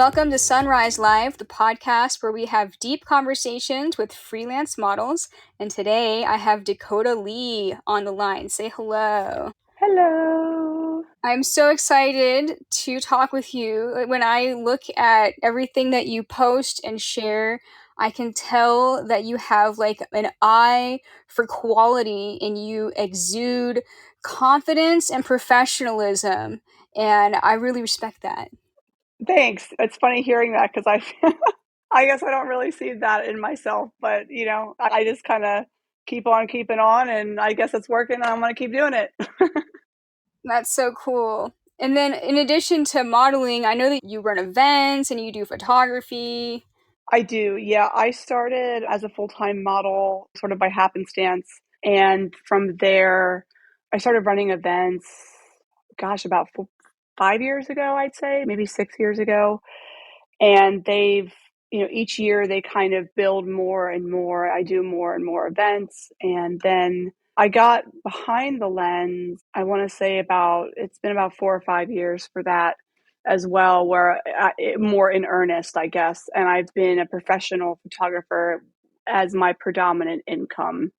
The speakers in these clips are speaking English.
Welcome to Sunrise Live, the podcast where we have deep conversations with freelance models. And today I have Dakota Lee on the line. Say hello. Hello. I'm so excited to talk with you. When I look at everything that you post and share, I can tell that you have like an eye for quality and you exude confidence and professionalism. And I really respect that. Thanks. It's funny hearing that because I guess I don't really see that in myself, but I just kind of keep on keeping on, and I guess it's working, and I'm gonna keep doing it. That's so cool. And then in addition to modeling, I know that you run events and you do photography. I do, yeah. I started as a full-time model sort of by happenstance, and from there, I started running events. Gosh, about 5 years ago, I'd say, maybe 6 years ago. And each year they kind of build more and more. I do more and more events. And then I got behind the lens, I want to say it's been about 4 or 5 years for that as well, where more in earnest, I guess. And I've been a professional photographer as my predominant income,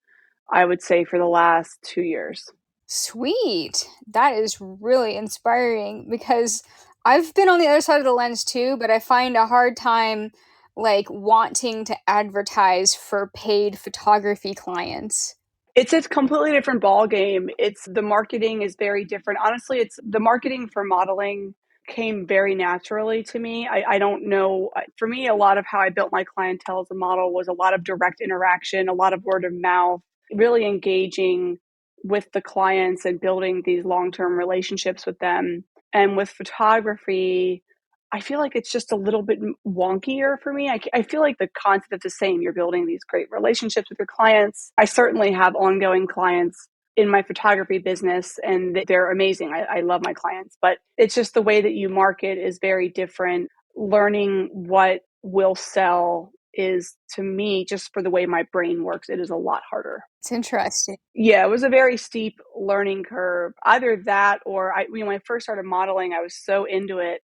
I would say, for the last 2 years. Sweet. That is really inspiring because I've been on the other side of the lens too, but I find a hard time like wanting to advertise for paid photography clients. It's a completely different ball game. It's the marketing is very different. Honestly, it's the marketing for modeling came very naturally to me. I don't know. For me, a lot of how I built my clientele as a model was a lot of direct interaction, a lot of word of mouth, really engaging with the clients and building these long-term relationships with them. And with photography, I feel like it's just a little bit wonkier for me. I feel like the concept is the same. You're building these great relationships with your clients. I certainly have ongoing clients in my photography business, and they're amazing. I love my clients, but it's just the way that you market is very different. Learning what will sell is, to me, just for the way my brain works, it is a lot harder. It's interesting. Yeah, it was a very steep learning curve. Either that, or when I first started modeling, I was so into it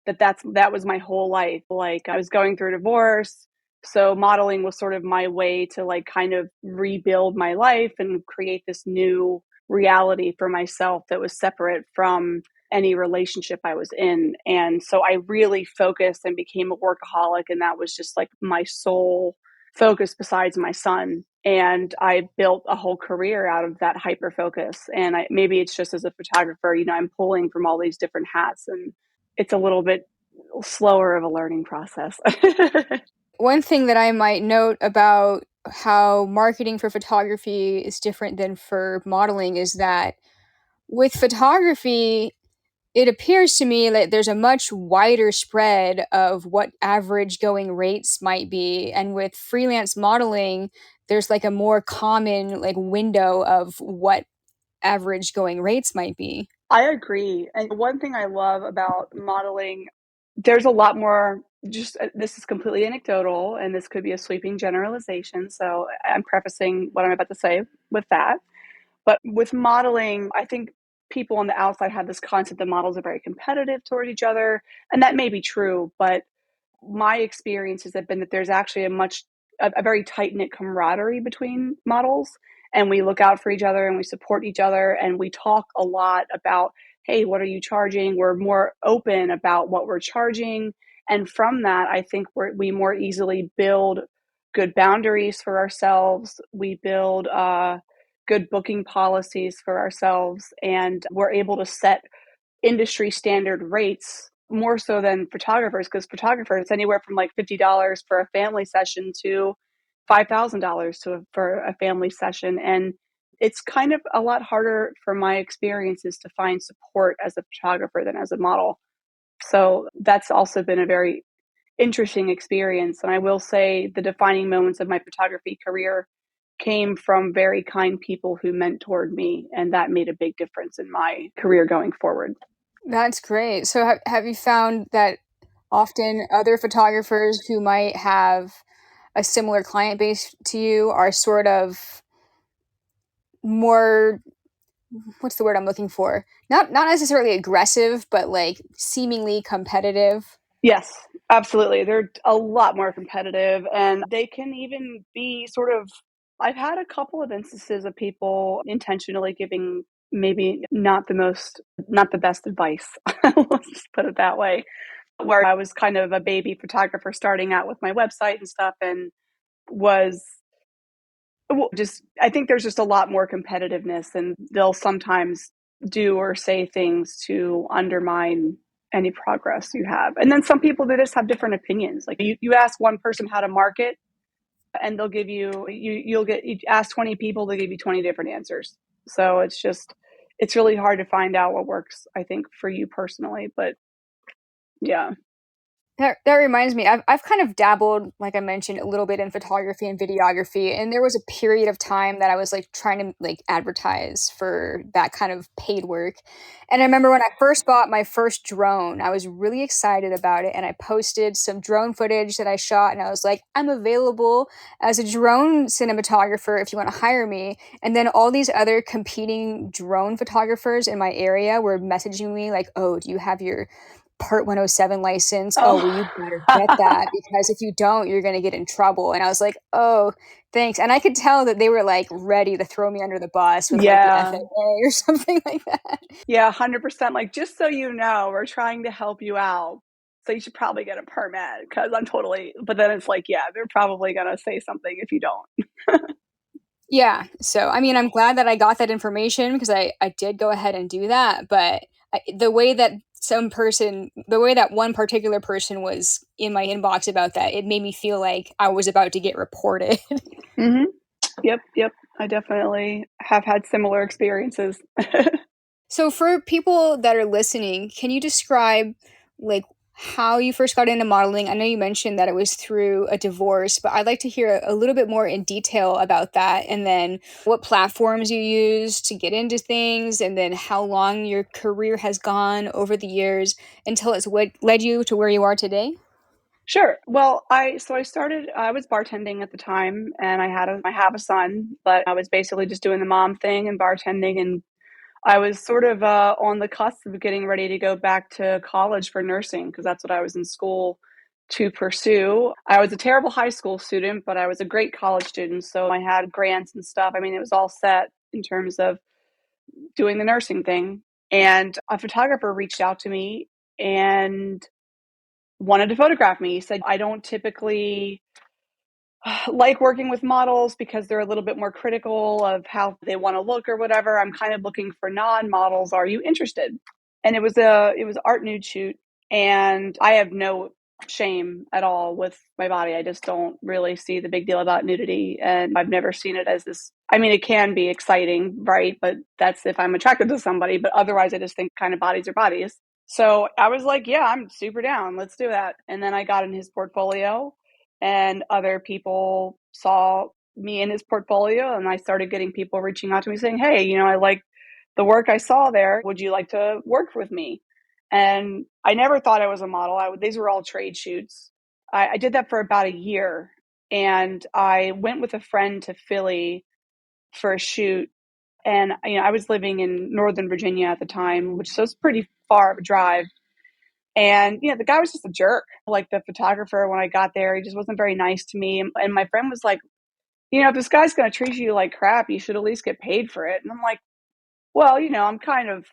that was my whole life. Like, I was going through a divorce, so modeling was sort of my way to like kind of rebuild my life and create this new reality for myself that was separate from any relationship I was in. And so I really focused and became a workaholic, and that was just like my sole focus besides my son. And I built a whole career out of that hyper focus. And maybe it's just as a photographer, I'm pulling from all these different hats, and it's a little bit slower of a learning process. One thing that I might note about how marketing for photography is different than for modeling is that with photography, it appears to me that there's a much wider spread of what average going rates might be. And with freelance modeling, there's like a more common like window of what average going rates might be. I agree. And one thing I love about modeling, there's a lot more. Just this is completely anecdotal, and this could be a sweeping generalization. So I'm prefacing what I'm about to say with that. But with modeling, I think people on the outside have this concept that models are very competitive toward each other, and that may be true. But my experiences have been that there's actually a very tight knit camaraderie between models, and we look out for each other and we support each other, and we talk a lot about, hey, what are you charging? We're more open about what we're charging, and from that, I think we more easily build good boundaries for ourselves. We build good booking policies for ourselves, and we're able to set industry standard rates more so than photographers, because photographers anywhere from like $50 for a family session to $5,000 for a family session. And it's kind of a lot harder from my experiences to find support as a photographer than as a model. So that's also been a very interesting experience. And I will say the defining moments of my photography career came from very kind people who mentored me, and that made a big difference in my career going forward. That's great. So have you found that often other photographers who might have a similar client base to you are sort of more, what's the word I'm looking for? Not necessarily aggressive, but like seemingly competitive. Yes, absolutely. They're a lot more competitive and they can even be sort of, I've had a couple of instances of people intentionally giving maybe not the best advice. Let's just put it that way. Where I was kind of a baby photographer starting out with my website and stuff and was well, just I think there's just a lot more competitiveness and they'll sometimes do or say things to undermine any progress you have. And then some people they just have different opinions. Like you ask one person how to market and they'll give you ask 20 people, they'll give you 20 different answers. So it's really hard to find out what works, I think, for you personally. But yeah. That reminds me, I've kind of dabbled, like I mentioned, a little bit in photography and videography, and there was a period of time that I was like trying to like advertise for that kind of paid work. And I remember when I first bought my first drone, I was really excited about it, and I posted some drone footage that I shot, and I was like, I'm available as a drone cinematographer if you want to hire me. And then all these other competing drone photographers in my area were messaging me like, "Oh, do you have your Part 107 license. Oh, well, you Oh, better get that because if you don't, you're going to get in trouble." And I was like, oh, thanks. And I could tell that they were like ready to throw me under the bus with like the yeah. FAA or something like that. Yeah, 100%. Like, just so you know, we're trying to help you out. So you should probably get a permit because I'm totally, but then it's like, yeah, they're probably going to say something if you don't. Yeah. So, I mean, I'm glad that I got that information because I did go ahead and do that. But the way that the way that one particular person was in my inbox about that, it made me feel like I was about to get reported. Hmm. Yep. Yep. I definitely have had similar experiences. So for people that are listening, can you describe like how you first got into modeling? I know you mentioned that it was through a divorce, but I'd like to hear a little bit more in detail about that and then what platforms you use to get into things and then how long your career has gone over the years until it's what led you to where you are today. Sure. Well, I started. I was bartending at the time, and I have a son, but I was basically just doing the mom thing and bartending, and I was sort of on the cusp of getting ready to go back to college for nursing because that's what I was in school to pursue. I was a terrible high school student, but I was a great college student. So I had grants and stuff. I mean, it was all set in terms of doing the nursing thing. And a photographer reached out to me and wanted to photograph me. He said, I don't typically like working with models because they're a little bit more critical of how they want to look or whatever. I'm kind of looking for non-models. Are you interested? And it was art nude shoot and I have no shame at all with my body. I just don't really see the big deal about nudity and I've never seen it as this I mean it can be exciting, right? But that's if I'm attracted to somebody, but otherwise I just think kind of bodies are bodies. So I was like, yeah, I'm super down. Let's do that. And then I got in his portfolio and other people saw me in his portfolio and I started getting people reaching out to me saying, hey, I like the work I saw there. Would you like to work with me? And I never thought I was a model. These were all trade shoots. I did that for about a year and I went with a friend to Philly for a shoot. And I was living in Northern Virginia at the time, which was pretty far of a drive. And the guy was just a jerk. Like the photographer, when I got there, he just wasn't very nice to me. And my friend was like, if this guy's going to treat you like crap, you should at least get paid for it. And I'm like, well, I'm kind of,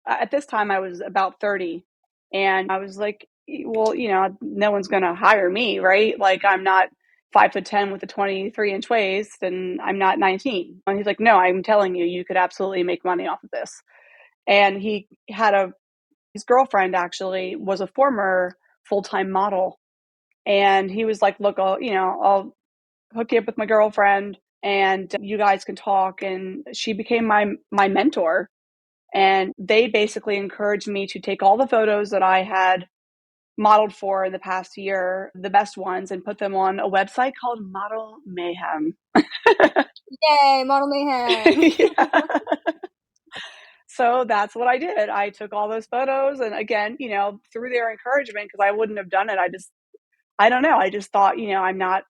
at this time, I was about 30. And I was like, well, no one's going to hire me, right? Like, I'm not 5'10" with a 23-inch waist and I'm not 19. And he's like, no, I'm telling you, you could absolutely make money off of this. And he had his girlfriend actually was a former full-time model. And he was like, look, I'll hook you up with my girlfriend and you guys can talk. And she became my mentor. And they basically encouraged me to take all the photos that I had modeled for in the past year, the best ones, and put them on a website called Model Mayhem. Yay, model mayhem. Yeah. So that's what I did. I took all those photos. And again, through their encouragement, because I wouldn't have done it. I don't know. I just thought, I'm not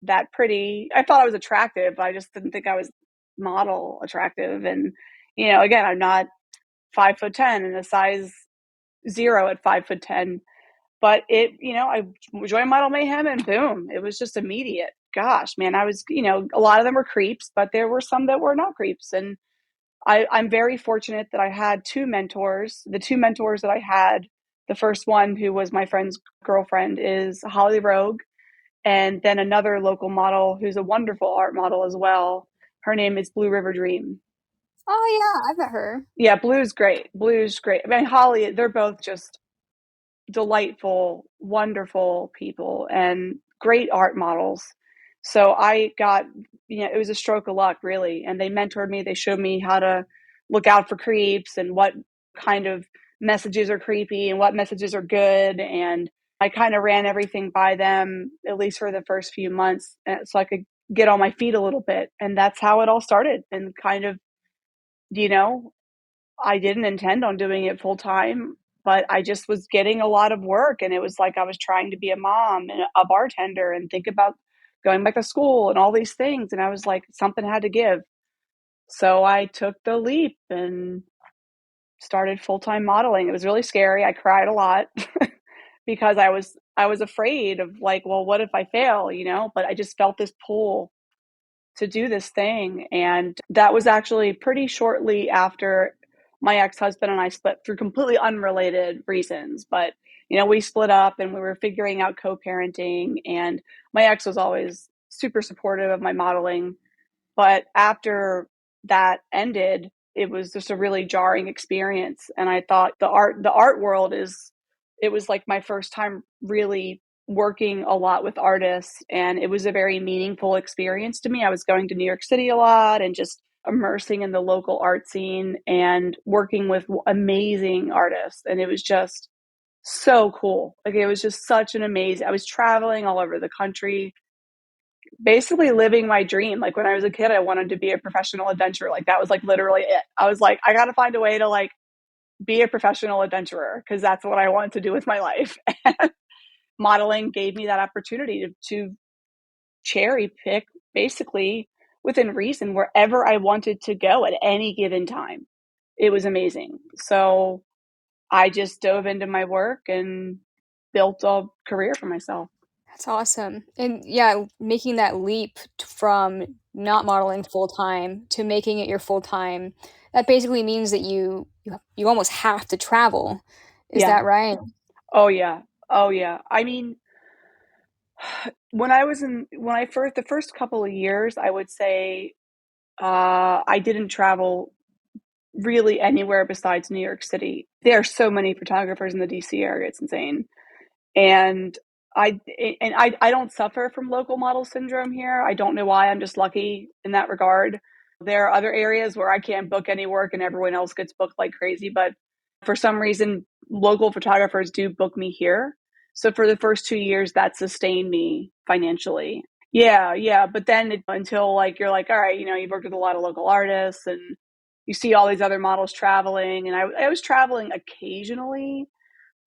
that pretty. I thought I was attractive, but I just didn't think I was model attractive. And, again, I'm not 5'10" and a size zero at 5'10". But I joined Model Mayhem and boom, it was just immediate. Gosh, man, I was, a lot of them were creeps, but there were some that were not creeps. And I'm very fortunate that I had two mentors. The two mentors that I had, the first one, who was my friend's girlfriend, is Holly Rogue. And then another local model who's a wonderful art model as well. Her name is Blue River Dream. Oh yeah, I've met her. Yeah, Blue's great. Blue's great. I mean, Holly, they're both just delightful, wonderful people and great art models. So I got, it was a stroke of luck, really. And they mentored me. They showed me how to look out for creeps and what kind of messages are creepy and what messages are good. And I kind of ran everything by them, at least for the first few months, so I could get on my feet a little bit. And that's how it all started. And kind of, you know, I didn't intend on doing it full time, but I just was getting a lot of work. And it was like I was trying to be a mom and a bartender and think about going back to school and all these things. And I was like, something had to give. So I took the leap and started full time modeling. It was really scary. I cried a lot because I was afraid of, like, well, what if I fail, But I just felt this pull to do this thing. And that was actually pretty shortly after my ex-husband and I split, through completely unrelated reasons. But, we split up and we were figuring out co-parenting, and my ex was always super supportive of my modeling. But after that ended, it was just a really jarring experience. And I thought the art world it was like my first time really working a lot with artists. And it was a very meaningful experience to me. I was going to New York City a lot and just immersing in the local art scene and working with amazing artists. And it was just so cool. Like, it was just such an amazing, I was traveling all over the country, basically living my dream. Like, when I was a kid, I wanted to be a professional adventurer. Like, that was like literally it. I was like, I got to find a way to like be a professional adventurer, because that's what I wanted to do with my life. Modeling gave me that opportunity to cherry pick, basically within reason, wherever I wanted to go at any given time. It was amazing. So I just dove into my work and built a career for myself. That's awesome. And yeah, making that leap from not modeling full time to making it your full time, that basically means that you almost have to travel. Is Yeah. that right? Oh yeah. Oh yeah. I mean, when I first the first couple of years, I would say I didn't travel really anywhere besides New York City. There are so many photographers in the DC area; it's insane. And I don't suffer from local model syndrome here. I don't know why. I'm just lucky in that regard. There are other areas where I can't book any work and everyone else gets booked like crazy, but for some reason, local photographers do book me here. So for the first 2 years, that sustained me financially. Yeah, yeah. But then until, like, you're like, all right, you've worked with a lot of local artists and you see all these other models traveling. And I was traveling occasionally,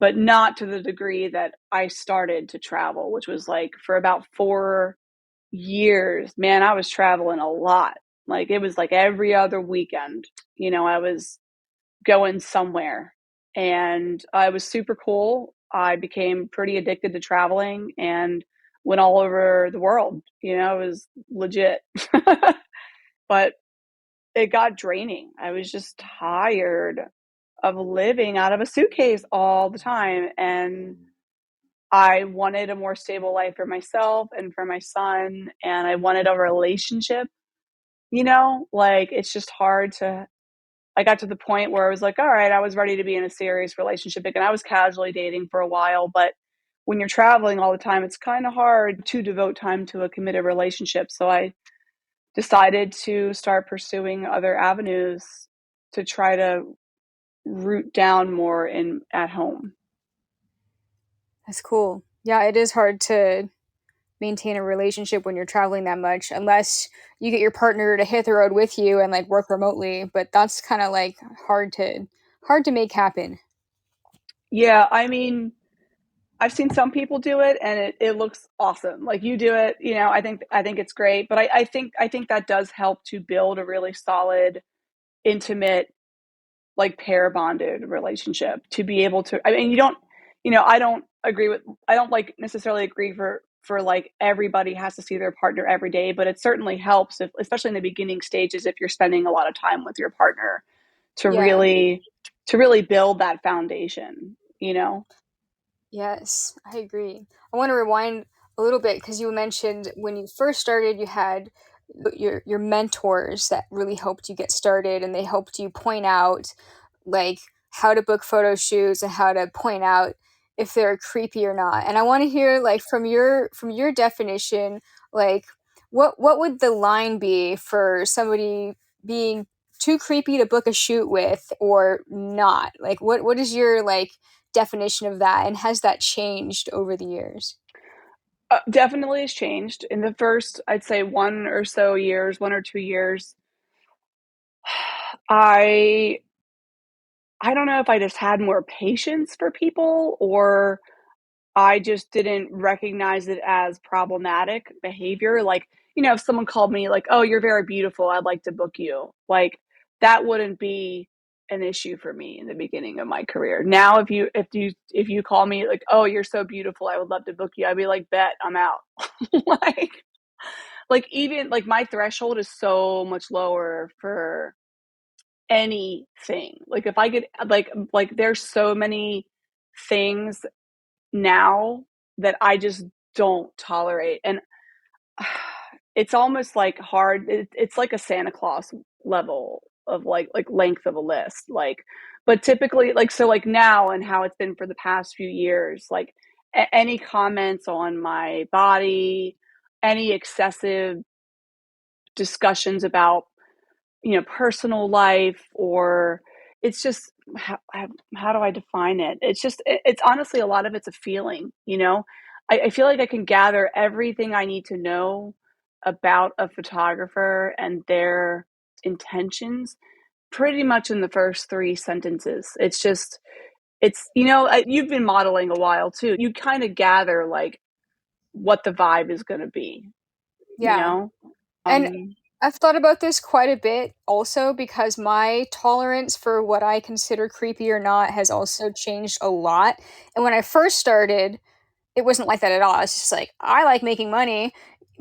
but not to the degree that I started to travel, which was like for about 4 years. Man, I was traveling a lot. Like, it was like every other weekend, I was going somewhere. And I was super cool. I became pretty addicted to traveling and went all over the world. It was legit. But it got draining. I was just tired of living out of a suitcase all the time. And I wanted a more stable life for myself and for my son. And I wanted a relationship, like, it's just hard to, I got to the point where I was like, all right, I was ready to be in a serious relationship again. I was casually dating for a while, but when you're traveling all the time, it's kind of hard to devote time to a committed relationship. So I decided to start pursuing other avenues to try to root down more in at home. That's cool. Yeah, it is hard to maintain a relationship when you're traveling that much unless you get your partner to hit the road with you and like work remotely, but that's kind of like hard to make happen. Yeah, I mean, I've seen some people do it and it looks awesome. Like, you do it, I think it's great. But I think that does help to build a really solid, intimate, like, pair bonded relationship, to be able to, I mean, you don't, I don't agree with, I don't like necessarily agree for like everybody has to see their partner every day, but it certainly helps if, especially in the beginning stages, if you're spending a lot of time with your partner to Yeah. really build that foundation, you know? Yes, I agree. I want to rewind a little bit because you mentioned when you first started, you had your mentors that really helped you get started, and they helped you point out like how to book photo shoots and how to point out if they're creepy or not. And I want to hear like from your definition, like what would the line be for somebody being too creepy to book a shoot with or not? Like what is your like definition of that, and has that changed over the years? Definitely has changed in the first, I'd say 1 or 2 years. I I don't know if I just had more patience for people, or I just didn't recognize it as problematic behavior. Like, if someone called me like, "Oh, you're very beautiful. I'd like to book you." Like, that wouldn't be an issue for me in the beginning of my career. Now, if you call me like, "Oh, you're so beautiful. I would love to book you." I'd be like, "Bet, I'm out." like even like my threshold is so much lower for anything. Like if I get like there's so many things now that I just don't tolerate. And it's almost like hard. It's like a Santa Claus level of like length of a list. Like, but typically, like, so like now and how it's been for the past few years, like any comments on my body, any excessive discussions about personal life, or it's just how do I define it? It's just it's honestly a lot of it's a feeling. I feel like I can gather everything I need to know about a photographer and their intentions pretty much in the first three sentences. It's just it's you've been modeling a while too. You kind of gather like what the vibe is going to be. You Yeah. know. And Um, I've thought about this quite a bit also because my tolerance for what I consider creepy or not has also changed a lot. And when I first started, it wasn't like that at all. It's just like I like making money,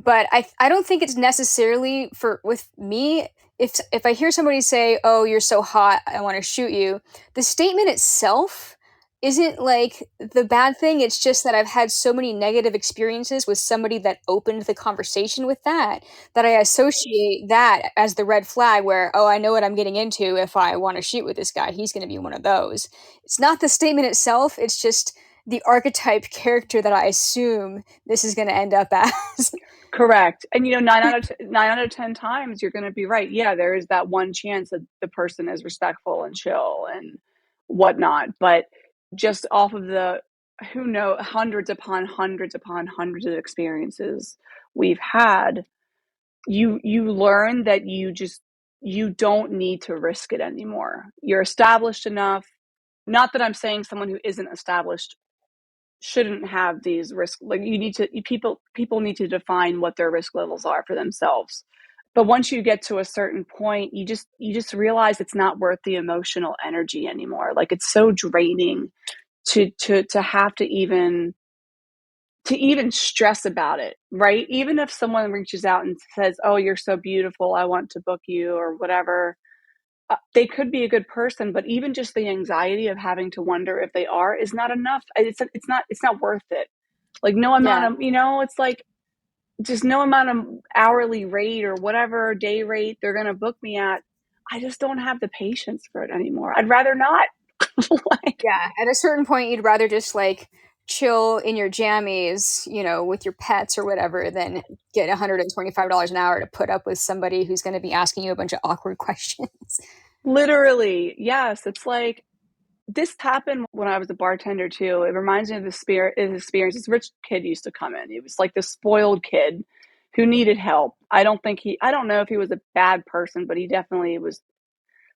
but I don't think it's necessarily for with me. If I hear somebody say, "Oh, you're so hot, I want to shoot you," the statement itself isn't like the bad thing. It's just that I've had so many negative experiences with somebody that opened the conversation with that I associate that as the red flag where, oh, I know what I'm getting into if I want to shoot with this guy. He's going to be one of those. It's not the statement itself, it's just the archetype character that I assume this is going to end up as. Correct. And 9 out of 10 times you're going to be right. Yeah, there is that one chance that the person is respectful and chill and whatnot. But just off of the who know hundreds upon hundreds of experiences we've had, you learn that you don't need to risk it anymore. You're established enough. Not that I'm saying someone who isn't established shouldn't have these risk, like you need to people need to define what their risk levels are for themselves. But once you get to a certain point, you just realize it's not worth the emotional energy anymore. Like it's so draining to have to even stress about it, right? Even if someone reaches out and says, "Oh, you're so beautiful, I want to book you," or whatever, they could be a good person, but even just the anxiety of having to wonder if they are is not enough. It's not worth it. Like no amount Yeah. of, it's like just no amount of hourly rate or whatever day rate they're going to book me at. I just don't have the patience for it anymore. I'd rather not. like Yeah. At a certain point, you'd rather just like chill in your jammies, with your pets or whatever, than get $125 an hour to put up with somebody who's going to be asking you a bunch of awkward questions. literally, yes. It's like this happened when I was a bartender too. It reminds me of the spirit his experience. This rich kid used to come in. He was like this spoiled kid who needed help. I don't know if he was a bad person, but he definitely was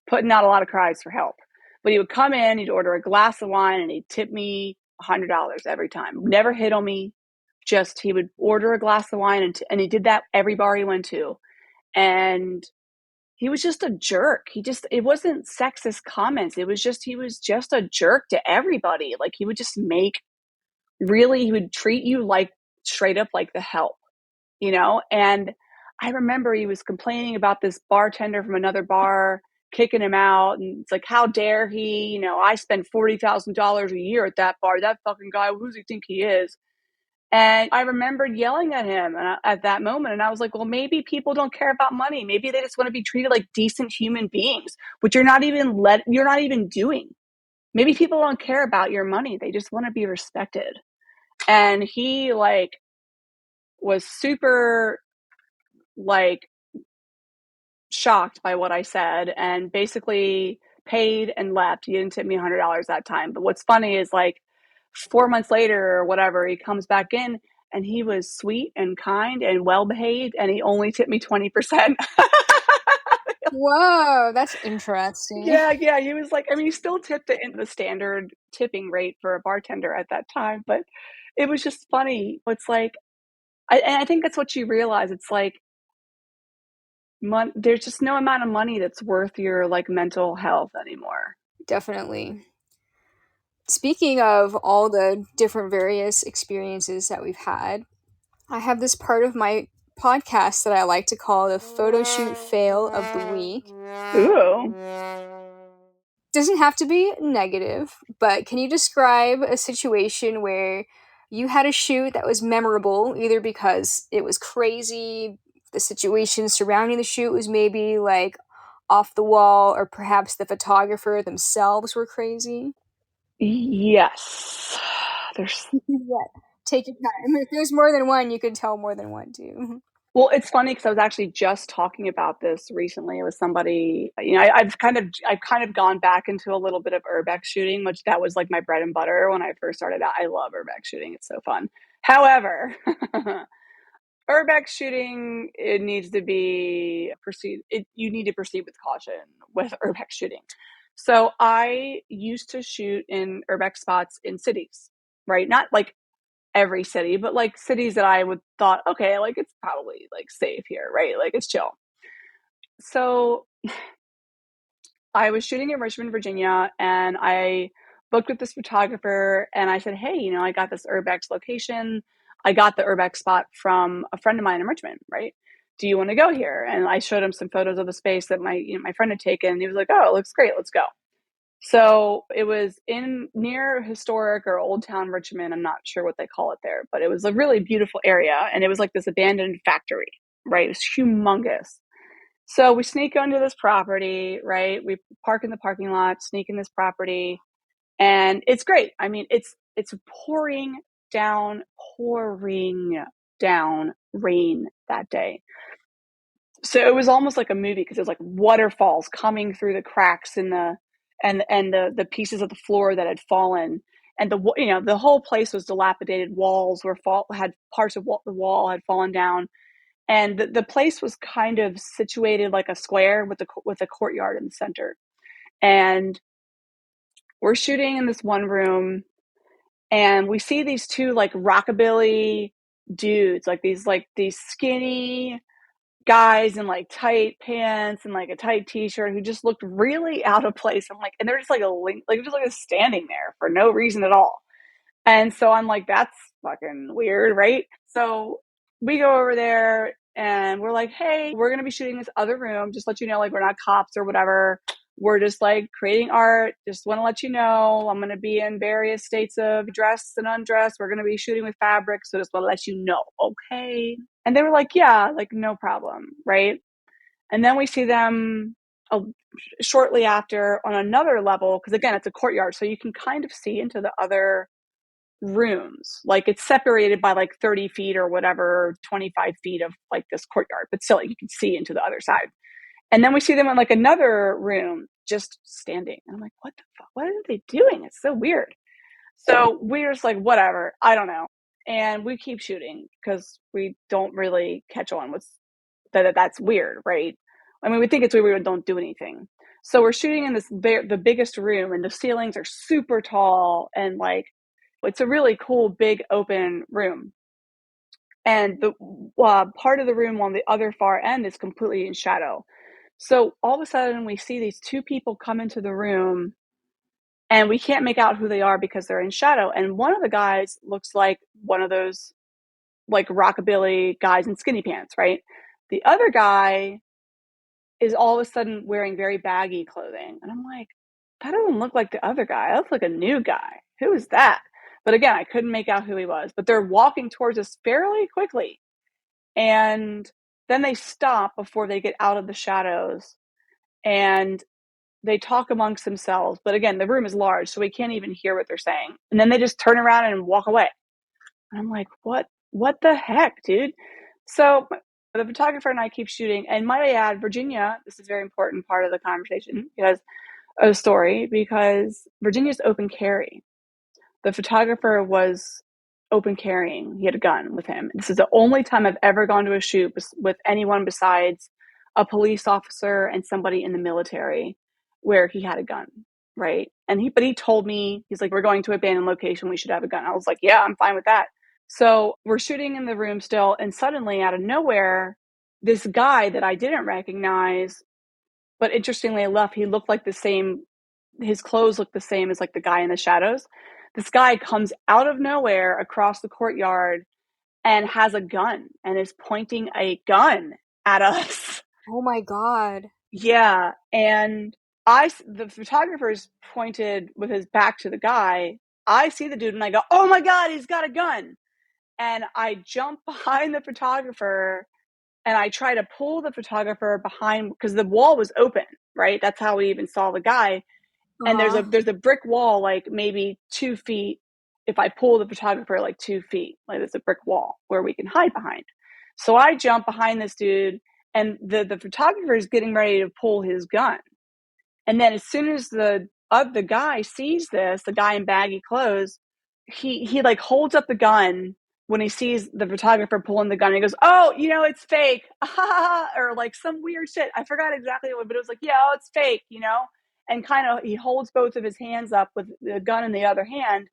putting out a lot of cries for help. But he would come in, he'd order a glass of wine, and he'd tip me $100 every time. Never hit on me. Just he would order a glass of wine, and he did that every bar he went to. And he was just a jerk. It wasn't sexist comments. It was just he was just a jerk to everybody. Like he would just make really, he would treat you like straight up like the help, you know? And I remember he was complaining about this bartender from another bar kicking him out. And it's like, how dare he? You know, I spend $40,000 a year at that bar. That fucking guy, who does he think he is? And I remembered yelling at him at that moment. And I was like, well, maybe people don't care about money. Maybe they just want to be treated like decent human beings, which you're not even doing. Maybe people don't care about your money. They just want to be respected. And he like was super like shocked by what I said and basically paid and left. He didn't tip me $100 that time. But what's funny is like 4 months later or whatever, he comes back in and he was sweet and kind and well behaved and he only tipped me 20%. Whoa, that's interesting. Yeah. He was like, I mean, he still tipped it in the standard tipping rate for a bartender at that time, but it was just funny. It's like, and I think that's what you realize. It's like, there's just no amount of money that's worth your like mental health anymore. Definitely. Speaking of all the different various experiences that we've had, I have this part of my podcast that I like to call the photoshoot fail of the week. Ooh. Doesn't have to be negative, but can you describe a situation where you had a shoot that was memorable, either because it was crazy, the situation surrounding the shoot was maybe like off the wall, or perhaps the photographer themselves were crazy? Yes. There's Yeah. Take your time. If there's more than one, you could tell more than one too. Well, it's funny because I was actually just talking about this recently with somebody. You know, I've kind of gone back into a little bit of urbex shooting, which that was like my bread and butter when I first started out. I love urbex shooting; it's so fun. However, urbex shooting, it needs to be proceed. You need to proceed with caution with urbex shooting. So I used to shoot in urbex spots in cities, right? Not like every city, but like cities that I would thought, okay, like it's probably like safe here, right? Like it's chill. So I was shooting in Richmond, Virginia, and I booked with this photographer and I said, hey, you know, I got this urbex location. I got the urbex spot from a friend of mine in Richmond, right? Do you want to go here? And I showed him some photos of the space that my friend had taken. And he was like, oh, it looks great. Let's go. So it was in near historic or old town Richmond. I'm not sure what they call it there, but it was a really beautiful area. And it was like this abandoned factory, right? It was humongous. So we sneak onto this property, right? We park in the parking lot, sneak in this property, and it's great. I mean, it's down, pouring down rain that day. So it was almost like a movie because it was like waterfalls coming through the cracks in the pieces of the floor that had fallen, and the whole place was dilapidated. Walls had parts of the wall had fallen down, and the place was kind of situated like a square with a courtyard in the center. And we're shooting in this one room, and we see these two like rockabilly dudes, like these skinny guys in like tight pants and like a tight t-shirt who just looked really out of place. I'm like, and they're just like just like standing there for no reason at all. And so I'm like, that's fucking weird, right? So we go over there and we're like, hey, we're going to be shooting this other room. Just let you know, like, we're not cops or whatever. We're just like creating art. Just want to let you know I'm going to be in various states of dress and undress. We're going to be shooting with fabric. So just want to let you know. Okay. And they were like, yeah, like, no problem. Right. And then we see them shortly after on another level. Cause again, it's a courtyard. So you can kind of see into the other rooms. Like it's separated by like 30 feet or whatever, 25 feet of like this courtyard, but still like, you can see into the other side. And then we see them in like another room just standing. And I'm like, what the fuck? What are they doing? It's so weird. So we're just like, whatever. I don't know. And we keep shooting because we don't really catch on what's that's weird, right? I mean, we think it's weird, we don't do anything. So we're shooting in the biggest room, and the ceilings are super tall, and like it's a really cool big open room. And the part of the room on the other far end is completely in shadow. So all of a sudden, we see these two people come into the room, and we can't make out who they are because they're in shadow. And one of the guys looks like one of those like rockabilly guys in skinny pants, right? The other guy is all of a sudden wearing very baggy clothing. And I'm like, that doesn't look like the other guy. That looks like a new guy. Who is that? But again, I couldn't make out who he was. But they're walking towards us fairly quickly. And then they stop before they get out of the shadows and they talk amongst themselves. But again, the room is large, so we can't even hear what they're saying. And then they just turn around and walk away. And I'm like, what the heck, dude? So the photographer and I keep shooting. And might I add, Virginia, this is a very important part of the conversation because a story, because Virginia's open carry. The photographer was open carrying. He had a gun with him. This is the only time I've ever gone to a shoot with anyone besides a police officer and somebody in the military where he had a gun, right? But he told me, he's like, we're going to an abandoned location. We should have a gun. I was like, yeah, I'm fine with that. So we're shooting in the room still. And suddenly out of nowhere, this guy that I didn't recognize, but interestingly enough, he looked like the same, his clothes looked the same as like the guy in the shadows. This guy comes out of nowhere across the courtyard and has a gun and is pointing a gun at us. Oh my god. Yeah. And the photographer's pointed with his back to the guy. I see the dude and I go, oh my God, he's got a gun. And I jump behind the photographer and I try to pull the photographer behind because the wall was open, right? That's how we even saw the guy. And Uh-huh. there's a brick wall like maybe 2 feet. If I pull the photographer like 2 feet, like there's a brick wall where we can hide behind. So I jump behind this dude, and the photographer is getting ready to pull his gun. And then as soon as the guy sees this, the guy in baggy clothes, he like holds up the gun when he sees the photographer pulling the gun. He goes, "Oh, it's fake," or like some weird shit. I forgot exactly what, but it was like, "Yeah, oh, it's fake," And kind of he holds both of his hands up with the gun in the other hand,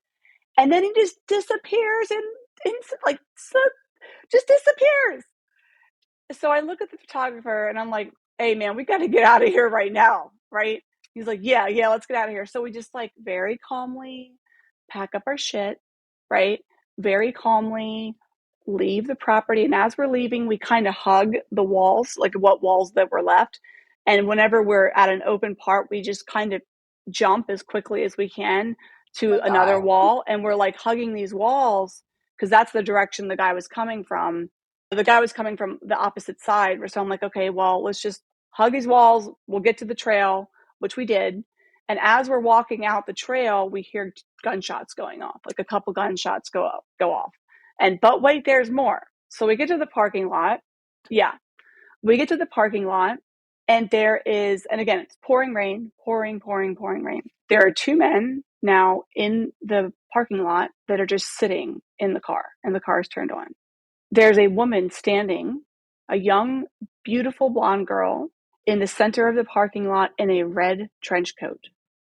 and then he just disappears and like so, just disappears. So I look at the photographer and I'm like, hey man, we got to get out of here right now, right? He's like, yeah, yeah, let's get out of here. So we just like very calmly pack up our shit, right? Very calmly leave the property. And as we're leaving, we kind of hug the walls, like what walls that were left. And whenever we're at an open part, we just kind of jump as quickly as we can Oh to my another god. wall. And we're like hugging these walls because that's the direction the guy was coming from. The guy was coming from the opposite side. So I'm like, okay, well, let's just hug these walls. We'll get to the trail, which we did. And as we're walking out the trail, we hear gunshots going off, like a couple gunshots go off. But wait, there's more. So we get to the parking lot. Yeah, we get to the parking lot, and there is, and again, it's pouring rain, pouring, pouring, pouring rain. There are two men now in the parking lot that are just sitting in the car, and the car is turned on. There's a woman standing, a young, beautiful blonde girl in the center of the parking lot in a red trench coat,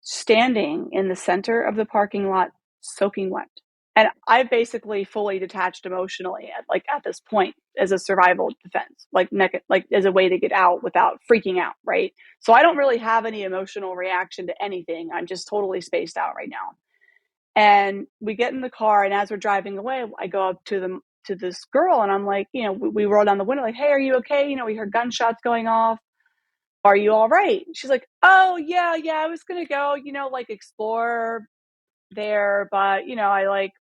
standing in the center of the parking lot, soaking wet. And I basically fully detached emotionally at this point as a survival defense, like as a way to get out without freaking out, right? So I don't really have any emotional reaction to anything. I'm just totally spaced out right now. And we get in the car, and as we're driving away, I go up to this girl, and I'm like, we roll down the window, like, hey, are you okay? We heard gunshots going off. Are you all right? She's like, oh yeah, yeah, I was gonna go, like explore there, but I like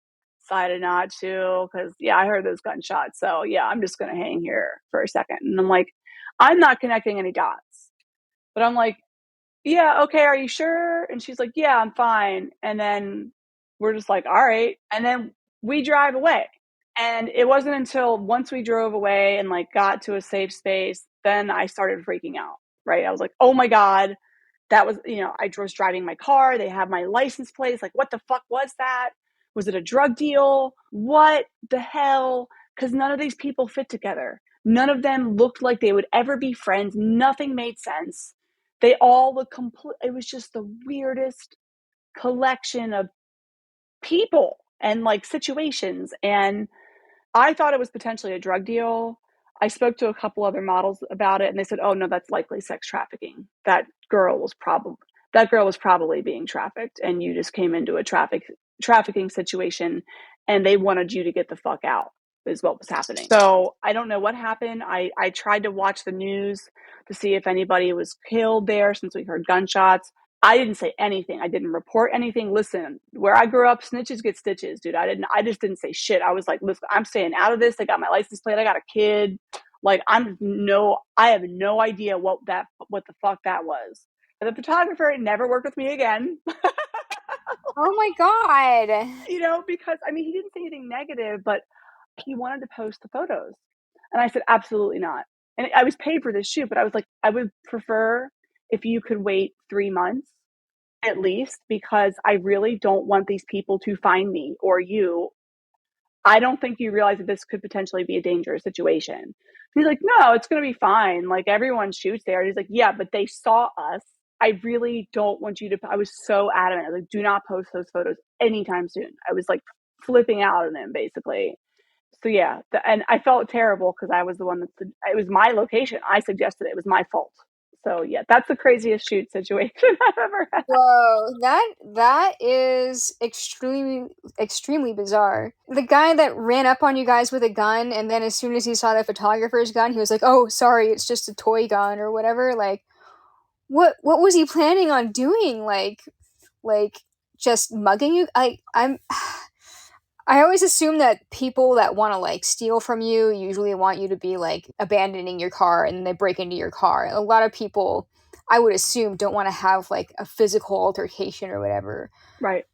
decided not to because yeah, I heard those gunshots. So yeah, I'm just gonna hang here for a second. And I'm like, I'm not connecting any dots. But I'm like, yeah, okay, are you sure? And she's like, yeah, I'm fine. And then we're just like, all right. And then we drive away. And it wasn't until once we drove away and like got to a safe space, then I started freaking out, right? I was like, oh my God, that was, I was driving my car. They have my license plates. Like, what the fuck was that? Was it a drug deal? What the hell? Because none of these people fit together. None of them looked like they would ever be friends. Nothing made sense. They all look complete. It was just the weirdest collection of people and like situations. And I thought it was potentially a drug deal. I spoke to a couple other models about it, and they said, "Oh no, that's likely sex trafficking. That girl was probably that girl was probably being trafficked and you just came into a trafficking situation and they wanted you to get the fuck out is what was happening. So I don't know what happened. I tried to watch the news to see if anybody was killed there since we heard gunshots. I didn't say anything. I didn't report anything. Listen, where I grew up, snitches get stitches, dude. I just didn't say shit. I was like, listen, I'm staying out of this. I got my license plate. I got a kid. Like I have no idea what the fuck that was. The photographer never worked with me again. Oh my god. Because I mean, he didn't say anything negative, but he wanted to post the photos. And I said, absolutely not. And I was paid for this shoot, but I was like, I would prefer if you could wait 3 months at least, because I really don't want these people to find me or you. I don't think you realize that this could potentially be a dangerous situation. He's like, no, it's going to be fine. Like everyone shoots there. And he's like, yeah, but they saw us. I really don't want you to. I was so adamant. I was like, do not post those photos anytime soon. I was like flipping out on him basically. So yeah, and I felt terrible because I was the one it was my location. I suggested it. It was my fault. So yeah, that's the craziest shoot situation I've ever had. Whoa, that is extremely bizarre. The guy that ran up on you guys with a gun, and then as soon as he saw the photographer's gun, he was like, "Oh, sorry, it's just a toy gun or whatever." Like, what was he planning on doing? Like just mugging you? I always assume that people that want to like steal from you usually want you to be like abandoning your car and then they break into your car. A lot of people, I would assume, don't want to have like a physical altercation or whatever. Right.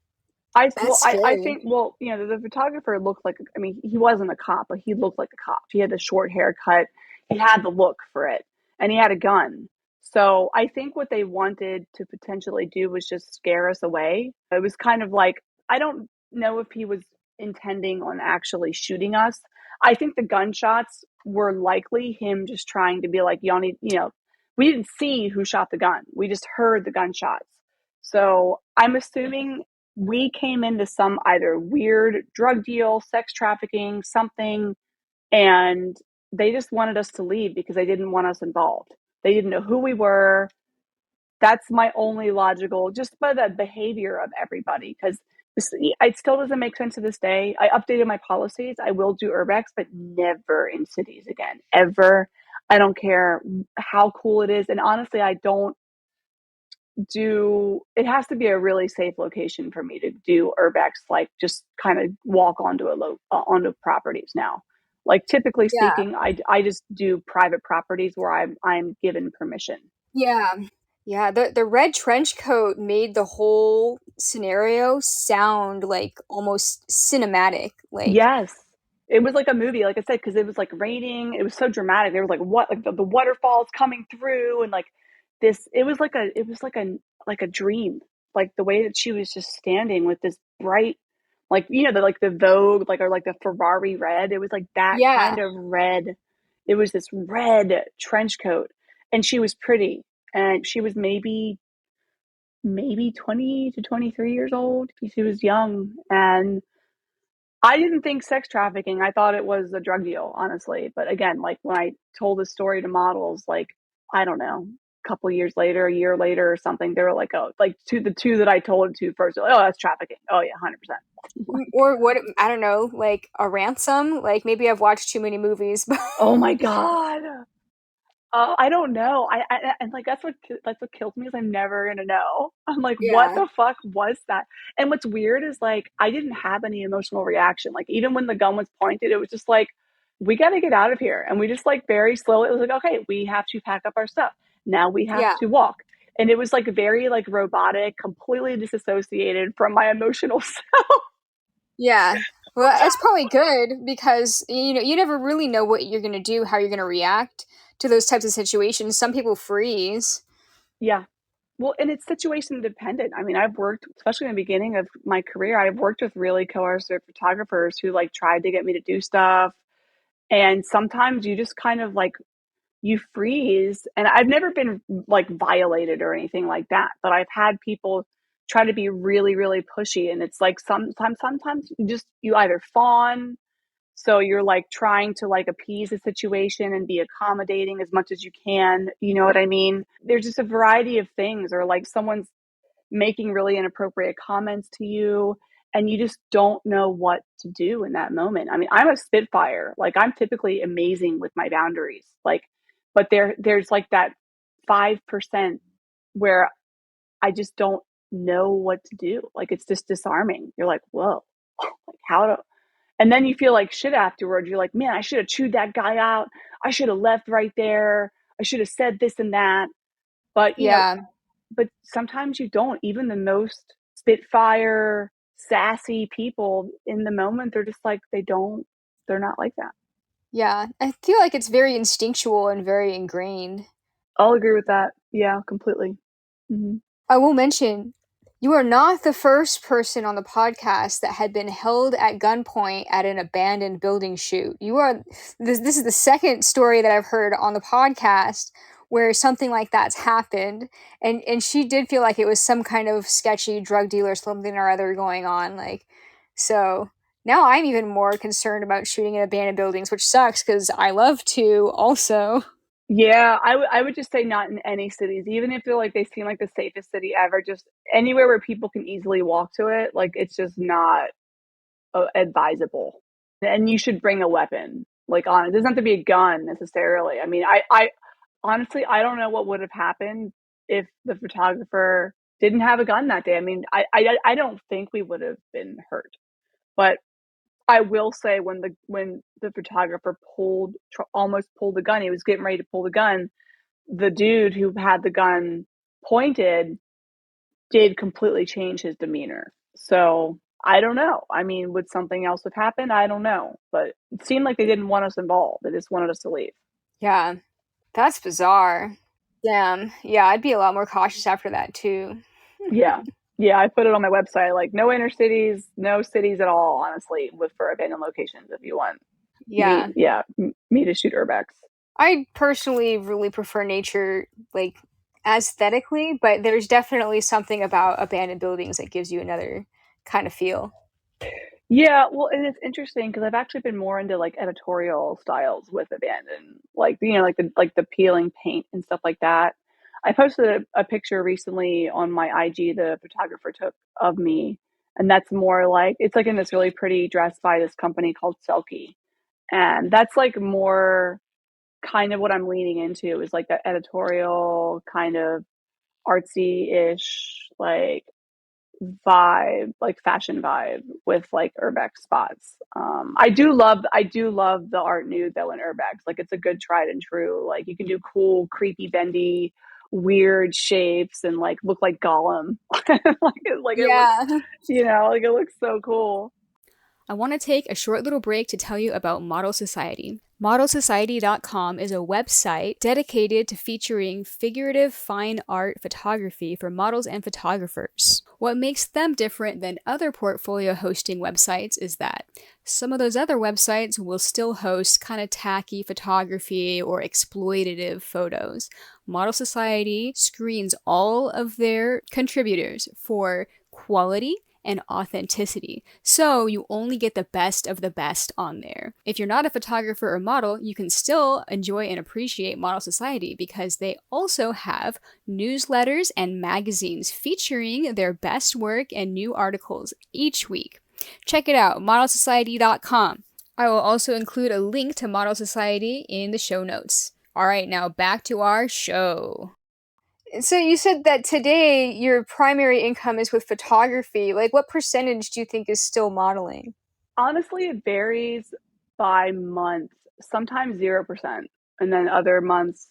I That's scary. think the photographer looked like, I mean, he wasn't a cop, but he looked like a cop. He had the short haircut, he had the look for it, and he had a gun. So I think what they wanted to potentially do was just scare us away. It was kind of like, I don't know if he was intending on actually shooting us. I think the gunshots were likely him just trying to be like, Yanni, we didn't see who shot the gun. We just heard the gunshots. So I'm assuming we came into some either weird drug deal, sex trafficking, something, and they just wanted us to leave because they didn't want us involved. They didn't know who we were. That's my only logical, just by the behavior of everybody, because it still doesn't make sense to this day. I updated my policies. I will do urbex, but never in cities again, ever. I don't care how cool it is. And honestly, I don't do it has to be a really safe location for me to do urbex, like just kind of walk onto properties now. Like typically Yeah. speaking, I just do private properties where I'm given permission. Yeah. Yeah, the red trench coat made the whole scenario sound like almost cinematic. Like, Yes. It was like a movie, like I said, because it was like raining. It was so dramatic. There was like what, like the waterfalls coming through, and like this. It was like a dream. Like the way that she was just standing with this bright, like the Vogue, like or like the Ferrari red. It was like that yeah, kind of red. It was this red trench coat, and she was pretty, and she was maybe 20 to 23 years old. She was young, and I didn't think sex trafficking. I thought it was a drug deal, honestly. But again, like when I told the story to models, like I don't know, a couple years later, a year later or something, they were like, "Oh, like to the two that I told it to first, like, oh, that's trafficking. Oh yeah, 100%." or what? I don't know, like a ransom. Like maybe I've watched too many movies, but Oh my god. I don't know. And like that's what kills me is I'm never gonna know. I'm like, what yeah, the fuck was that? And what's weird is like I didn't have any emotional reaction. Like even when the gun was pointed, it was just like, we got to get out of here. And we just like very slowly. It was like, okay, we have to pack up our stuff. Now we have yeah, to walk. And it was like very like robotic, completely disassociated from my emotional self. yeah. Well, that's probably good because you never really know what you're gonna do, how you're gonna react to those types of situations. Some people freeze. Yeah. Well, and it's situation dependent. I mean, I've worked, especially in the beginning of my career, I've worked with really coercive photographers who like tried to get me to do stuff. And sometimes you just kind of like, you freeze. And I've never been like violated or anything like that, but I've had people try to be really, really pushy. And it's like sometimes you either fawn. So you're like trying to like appease the situation and be accommodating as much as you can. You know what I mean? There's just a variety of things, or like someone's making really inappropriate comments to you, and you just don't know what to do in that moment. I mean, I'm a spitfire. Like, I'm typically amazing with my boundaries. Like, but there's like that 5% where I just don't know what to do. Like, it's just disarming. You're like, whoa, like how to, and then you feel like shit afterwards. You're like, man, I should have chewed that guy out. I should have left right there. I should have said this and that. But, Yeah. but sometimes you don't. Even the most spitfire, sassy people in the moment, they're just like, they're not like that. Yeah. I feel like it's very instinctual and very ingrained. I'll agree with that. Yeah, completely. Hmm. I will mention, you are not the first person on the podcast that had been held at gunpoint at an abandoned building shoot. You are this is the second story that I've heard on the podcast where something like that's happened, and she did feel like it was some kind of sketchy drug dealer something or other going on, like, so now I'm even more concerned about shooting in abandoned buildings, which sucks because I love to also. Yeah, I would just say not in any cities, even if they're like they seem like the safest city ever. Just anywhere where people can easily walk to it, like it's just not advisable. And you should bring a weapon. Like on it doesn't have to be a gun necessarily. I mean, I honestly I don't know what would have happened if the photographer didn't have a gun that day. I mean, I don't think we would have been hurt, but I will say when the photographer almost pulled the gun, he was getting ready to pull the gun. The dude who had the gun pointed did completely change his demeanor. So I don't know. I mean, would something else have happened? I don't know. But it seemed like they didn't want us involved. They just wanted us to leave. Yeah, that's bizarre. Damn. Yeah, I'd be a lot more cautious after that too. Yeah. Yeah, I put it on my website. Like no inner cities, no cities at all, honestly, with for abandoned locations if you want Yeah. me to shoot urbex. I personally really prefer nature, like, aesthetically, but there's definitely something about abandoned buildings that gives you another kind of feel. Yeah, well, and it's interesting because I've actually been more into like editorial styles with abandon, like like the peeling paint and stuff like that. I posted a picture recently on my IG the photographer took of me, and that's more like it's like in this really pretty dress by this company called Selkie, and that's like more kind of what I'm leaning into is like that editorial kind of artsy-ish like vibe, like fashion vibe with like urbex spots. I do love the art nude though in urbex. Like it's a good tried and true. Like you can do cool, creepy, bendy, weird shapes and like look like Gollum. It looks, Yeah. like it looks so cool. I want to take a short little break to tell you about Model Society. ModelSociety.com is a website dedicated to featuring figurative fine art photography for models and photographers. What makes them different than other portfolio hosting websites is that some of those other websites will still host kind of tacky photography or exploitative photos. Model Society screens all of their contributors for quality and authenticity. So you only get the best of the best on there. If you're not a photographer or model, you can still enjoy and appreciate Model Society because they also have newsletters and magazines featuring their best work and new articles each week. Check it out, modelsociety.com. I will also include a link to Model Society in the show notes. All right, now back to our show. So you said that today your primary income is with photography. Like, what percentage do you think is still modeling? Honestly, it varies by month. Sometimes 0%, and then other months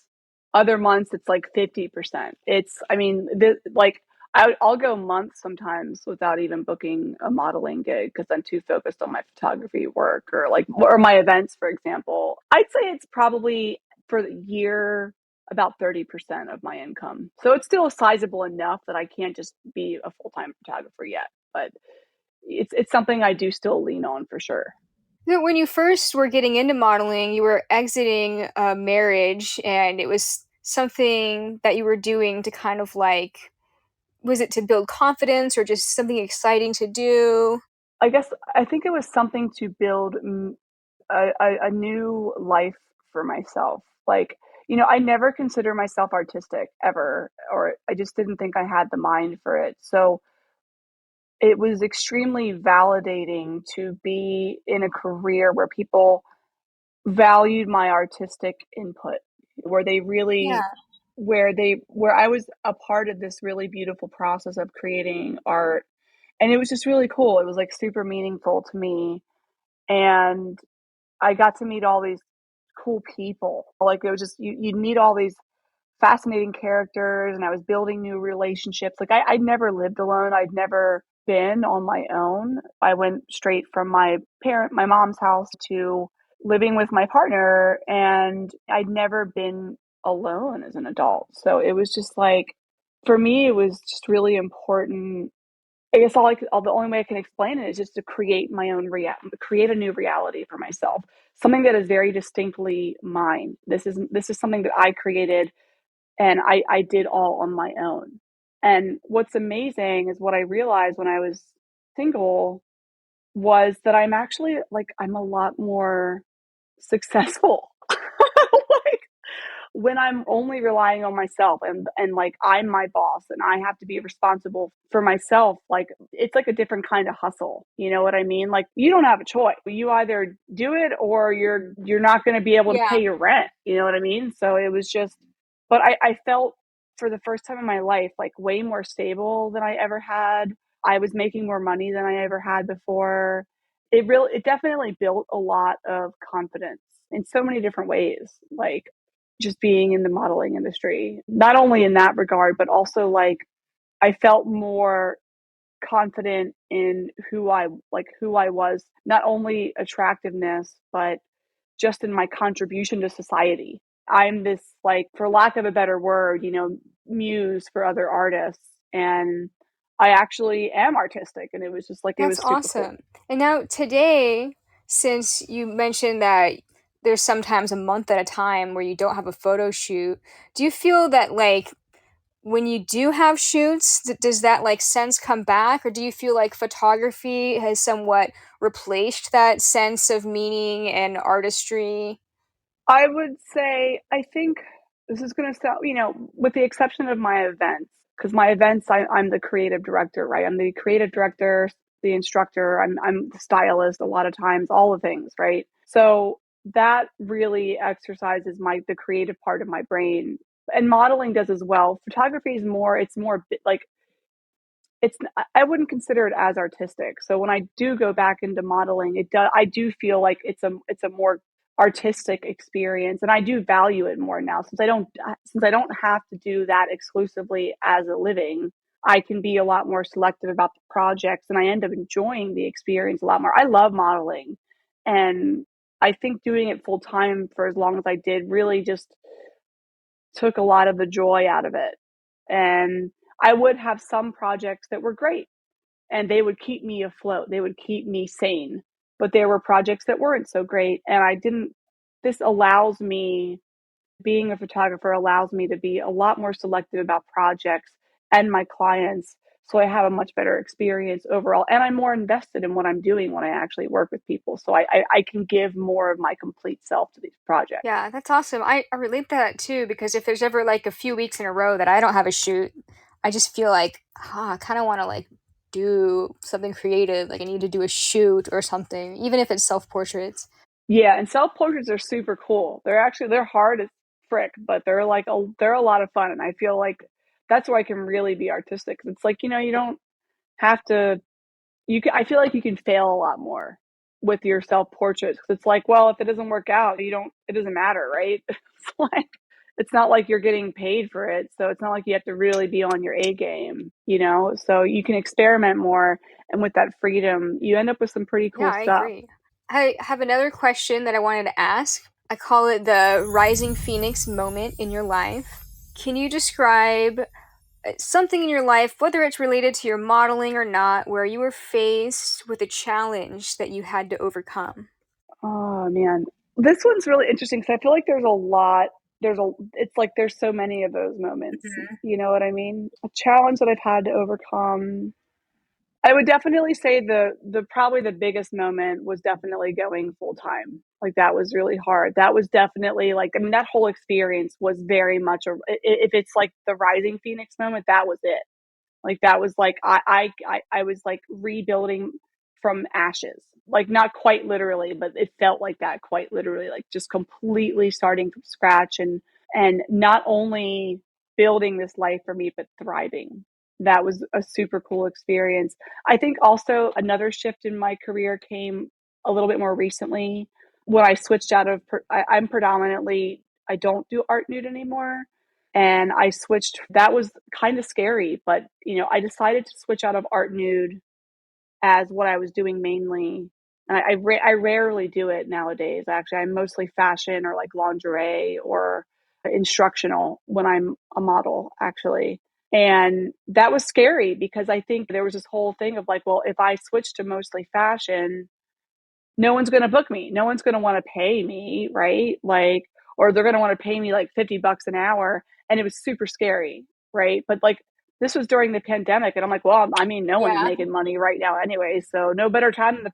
it's like 50%. I mean, like I'll go months sometimes without even booking a modeling gig because I'm too focused on my photography work or my events, for example. I'd say it's probably for the year about 30% of my income. So it's still sizable enough that I can't just be a full-time photographer yet, but it's something I do still lean on for sure. So when you first were getting into modeling, you were exiting a marriage, and it was something that you were doing to kind of like, was it to build confidence or just something exciting to do? I guess I think it was something to build a new life for myself. Like, I never consider myself artistic ever, or I just didn't think I had the mind for it. So it was extremely validating to be in a career where people valued my artistic input, where they really Yeah. where I was a part of this really beautiful process of creating art. And it was just really cool. It was like super meaningful to me. And I got to meet all these cool people. Like it was just you'd meet all these fascinating characters, and I was building new relationships. Like I'd never lived alone. I'd never been on my own. I went straight from my mom's house to living with my partner, and I'd never been alone as an adult. So it was just like, for me, it was just really important. I guess the only way I can explain it is just to create my own create a new reality for myself, something that is very distinctly mine. This is something that I created, and I did all on my own. And what's amazing is what I realized when I was single was that I'm actually like I'm a lot more successful. Like when I'm only relying on myself, and like I'm my boss and I have to be responsible for myself, like it's like a different kind of hustle. You know what I mean? Like you don't have a choice. You either do it or you're not going to be able to Yeah. pay your rent. You know what I mean? So it was just, but I felt for the first time in my life like way more stable than I ever had. I was making more money than I ever had before. It definitely built a lot of confidence in so many different ways. Like just being in the modeling industry, not only in that regard, but also like I felt more confident in who I was, not only attractiveness, but just in my contribution to society. I'm this, like, for lack of a better word, muse for other artists. And I actually am artistic. And it was just like, it That's was super cool. awesome. And now today, since you mentioned that there's sometimes a month at a time where you don't have a photo shoot, do you feel that like when you do have shoots, does that like sense come back, or do you feel like photography has somewhat replaced that sense of meaning and artistry? I would say, I think this is going to sound, with the exception of my events, because my events, I'm the creative director, right? I'm the creative director, the instructor, I'm the stylist a lot of times, all the things, right? So that really exercises the creative part of my brain. And modeling does as well. Photography is more, it's more like it's I wouldn't consider it as artistic. So when I do go back into modeling, I do feel like it's a more artistic experience, and I do value it more now since I don't have to do that exclusively as a living. I can be a lot more selective about the projects, and I end up enjoying the experience a lot more. I love modeling, and I think doing it full time for as long as I did really just took a lot of the joy out of it. And I would have some projects that were great and they would keep me afloat. They would keep me sane. But there were projects that weren't so great. And I didn't, this allows me, being a photographer allows me to be a lot more selective about projects and my clients. So I have a much better experience overall. And I'm more invested in what I'm doing when I actually work with people. So I can give more of my complete self to these projects. Yeah, that's awesome. I relate to that too because if there's ever like a few weeks in a row that I don't have a shoot, I just feel like, I kind of want to like do something creative. Like I need to do a shoot or something, even if it's self portraits. Yeah, and self portraits are super cool. They're hard as frick, but they're a lot of fun, and I feel like that's where I can really be artistic. 'Cause it's like, you don't have to. I feel like you can fail a lot more with your self portraits because it's like, well, if it doesn't work out, you don't. It doesn't matter, right? It's like it's not like you're getting paid for it, so it's not like you have to really be on your A game, So you can experiment more, and with that freedom, you end up with some pretty Yeah, cool I stuff. agree. I have another question that I wanted to ask. I call it the rising phoenix moment in your life. Can you describe something in your life, whether it's related to your modeling or not, where you were faced with a challenge that you had to overcome? Oh man, this one's really interesting because I feel like there's a lot. It's like there's so many of those moments. Mhm. You know what I mean? A challenge that I've had to overcome. I would definitely say the probably the biggest moment was definitely going full time. Like that was really hard. That was definitely like, I mean, that whole experience was very much a, if it's like the rising phoenix moment, that was it. Like that was like I was like rebuilding from ashes. Like not quite literally, but it felt like that quite literally, like just completely starting from scratch and not only building this life for me, but thriving. That was a super cool experience. I think also another shift in my career came a little bit more recently when I switched out of, I'm predominantly, I don't do art nude anymore. And I switched, that was kind of scary, but I decided to switch out of art nude as what I was doing mainly. And I rarely do it nowadays. Actually, I'm mostly fashion or like lingerie or instructional when I'm a model, actually. And that was scary because I think there was this whole thing of like, well, if I switch to mostly fashion, no one's going to book me. No one's going to want to pay me, right? Like, or they're going to want to pay me like $50 an hour. And it was super scary, right? But like, this was during the pandemic. And I'm like, well, I mean, no one's Yeah. making money right now anyway. So no better time than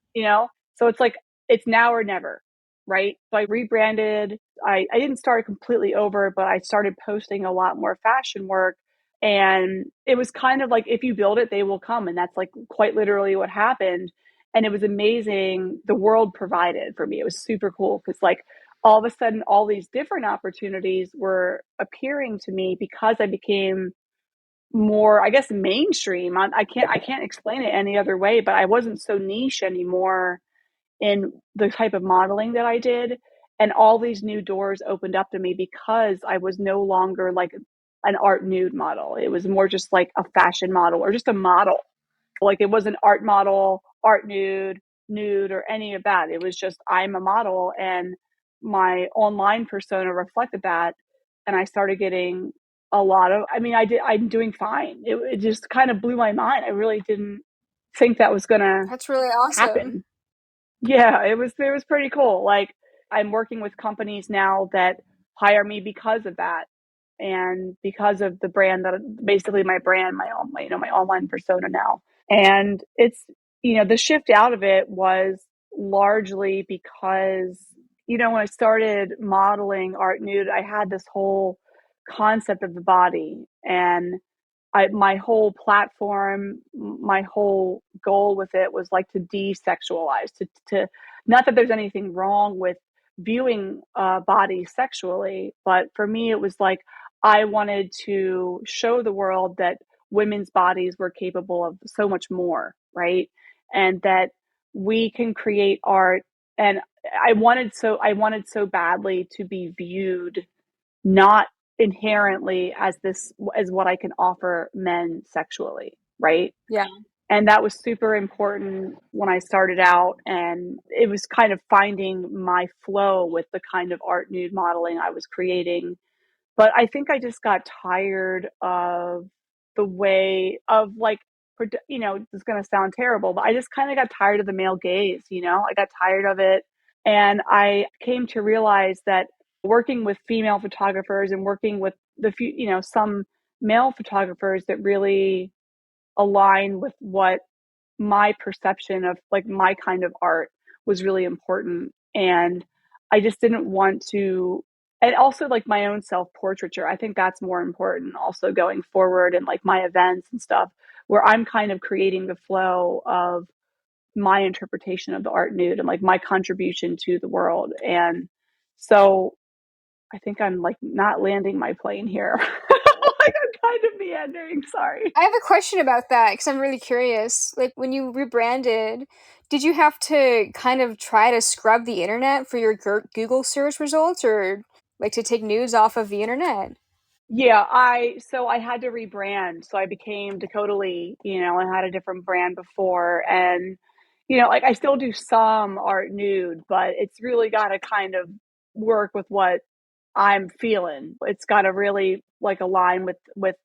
so it's like, it's now or never, right? So I rebranded. I didn't start completely over, but I started posting a lot more fashion work. And it was kind of like, if you build it, they will come. And that's like quite literally what happened, and it was amazing. The world provided for me. It was super cool because like all of a sudden all these different opportunities were appearing to me because I became more, I guess, mainstream. I can't explain it any other way, but I wasn't so niche anymore in the type of modeling that I did. And all these new doors opened up to me because I was no longer like an art nude model. It was more just like a fashion model or just a model. Like it wasn't art model, art nude, nude, or any of that. It was just I'm a model, and my online persona reflected that. And I started getting a lot of. I mean, I'm doing fine. It just kind of blew my mind. I really didn't think that was gonna That's really awesome. happen. Yeah, it was pretty cool. Like I'm working with companies now that hire me because of that and because of the brand that basically my brand, my online persona now. And it's the shift out of it was largely because when I started modeling art nude, I had this whole concept of the body, and my whole platform, my whole goal with it was like to desexualize, to not that there's anything wrong with viewing bodies sexually, but for me, it was like I wanted to show the world that women's bodies were capable of so much more, right? And that we can create art. And I wanted so badly to be viewed not inherently as what I can offer men sexually, right? Yeah. And that was super important when I started out, and it was kind of finding my flow with the kind of art nude modeling I was creating. But I think I just got tired of the way of like it's going to sound terrible, but I just kind of got tired of the male gaze, I got tired of it. And I came to realize that working with female photographers and working with the few, some male photographers that really align with what my perception of like my kind of art was really important. And I just didn't want to, and also like my own self portraiture. I think that's more important also going forward and like my events and stuff where I'm kind of creating the flow of my interpretation of the art nude and like my contribution to the world. And so I think I'm like not landing my plane here. Like I'm kind of meandering. Sorry. I have a question about that because I'm really curious. Like, when you rebranded, did you have to kind of try to scrub the internet for your Google search results, or like to take news off of the internet? Yeah, I had to rebrand. So I became Dakota Lee, I had a different brand before. And like I still do some art nude, but it's really got to kind of work with what I'm feeling. It's got to really like align with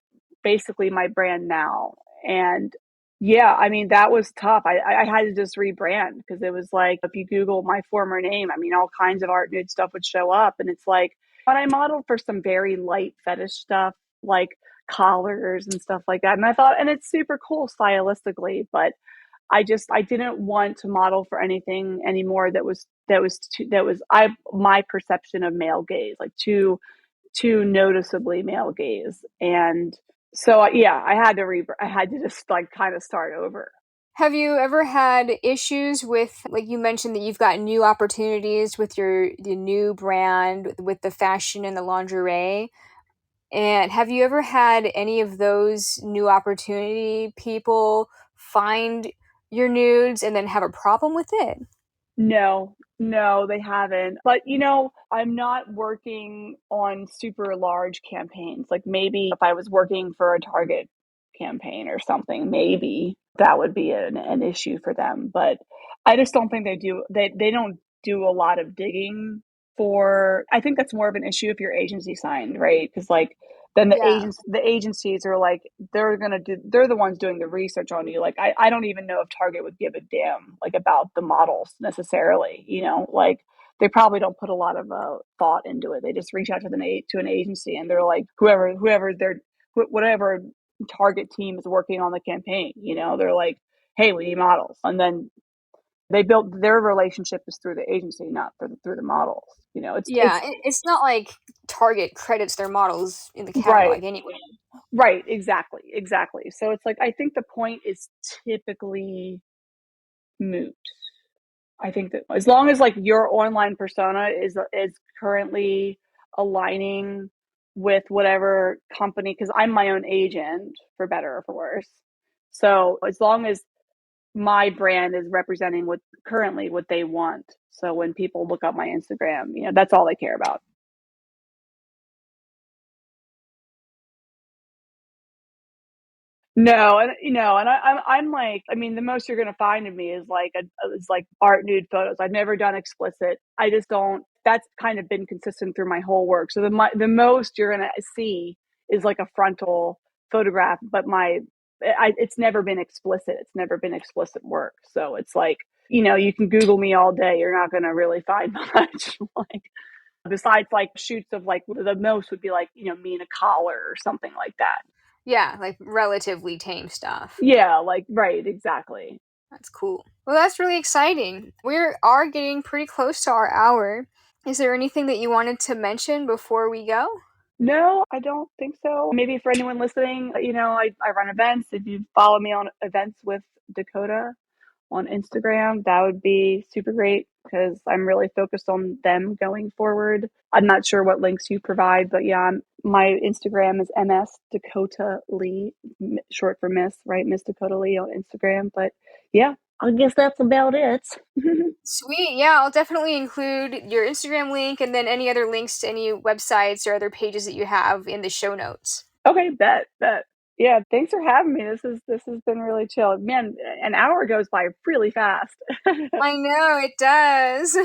basically my brand now. And yeah, I mean that was tough. I had to just rebrand because it was like if you Google my former name, I mean all kinds of art nude stuff would show up, and it's like, but I modeled for some very light fetish stuff, like collars and stuff like that. And I thought, and it's super cool stylistically, but I didn't want to model for anything anymore that was I my perception of male gaze, like too noticeably male gaze. And so yeah, I had to just like kind of start over. Have you ever had issues with, like you mentioned that you've got new opportunities with the new brand with the fashion and the lingerie? And have you ever had any of those new opportunity people find your nudes and then have a problem with it? No, no, they haven't. But I'm not working on super large campaigns. Like maybe if I was working for a Target campaign or something, maybe that would be an issue for them. But I just don't think they don't do a lot of digging for. I think that's more of an issue if your agency signed, right? Because like then Yeah. the agencies are like they're the ones doing the research on you. Like I don't even know if Target would give a damn like about the models necessarily, like they probably don't put a lot of thought into it. They just reach out to an agency, and they're like whoever their whatever Target team is working on the campaign, they're like, hey, we need models. And then they built their relationship is through the agency, not through the models. Yeah, it's not like Target credits their models in the right. catalog anyway. Right, exactly, exactly. So it's like I think the point is typically moot. I think that as long as like your online persona is currently aligning with whatever company, because I'm my own agent for better or for worse. So as long as my brand is representing what currently what they want. So when people look up my Instagram, that's all they care about. No, and I'm like, I mean, the most you're gonna find of me is like art nude photos. I've never done explicit. I just don't. That's kind of been consistent through my whole work. So the most you're gonna see is like a frontal photograph, but it's never been explicit. It's never been explicit work. So it's like you can Google me all day. You're not gonna really find much. Like besides like shoots of like the most would be like me in a collar or something like that. Yeah, like relatively tame stuff. Yeah, like right, exactly. That's cool. Well, that's really exciting. We are getting pretty close to our hour. Is there anything that you wanted to mention before we go? No, I don't think so. Maybe for anyone listening, I run events. If you follow me on events with Dakota on Instagram, that would be super great because I'm really focused on them going forward. I'm not sure what links you provide, but yeah, my Instagram is MS Dakota Lee, short for Miss, right? Miss Dakota Lee on Instagram. But yeah, I guess that's about it. Sweet. Yeah, I'll definitely include your Instagram link and then any other links to any websites or other pages that you have in the show notes. Okay, bet. Yeah, thanks for having me. This has been really chill. Man, an hour goes by really fast. I know it does.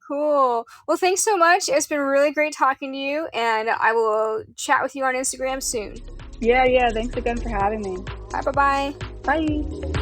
Cool. Well, thanks so much. It's been really great talking to you, and I will chat with you on Instagram soon. Yeah, thanks again for having me. Bye bye. Bye.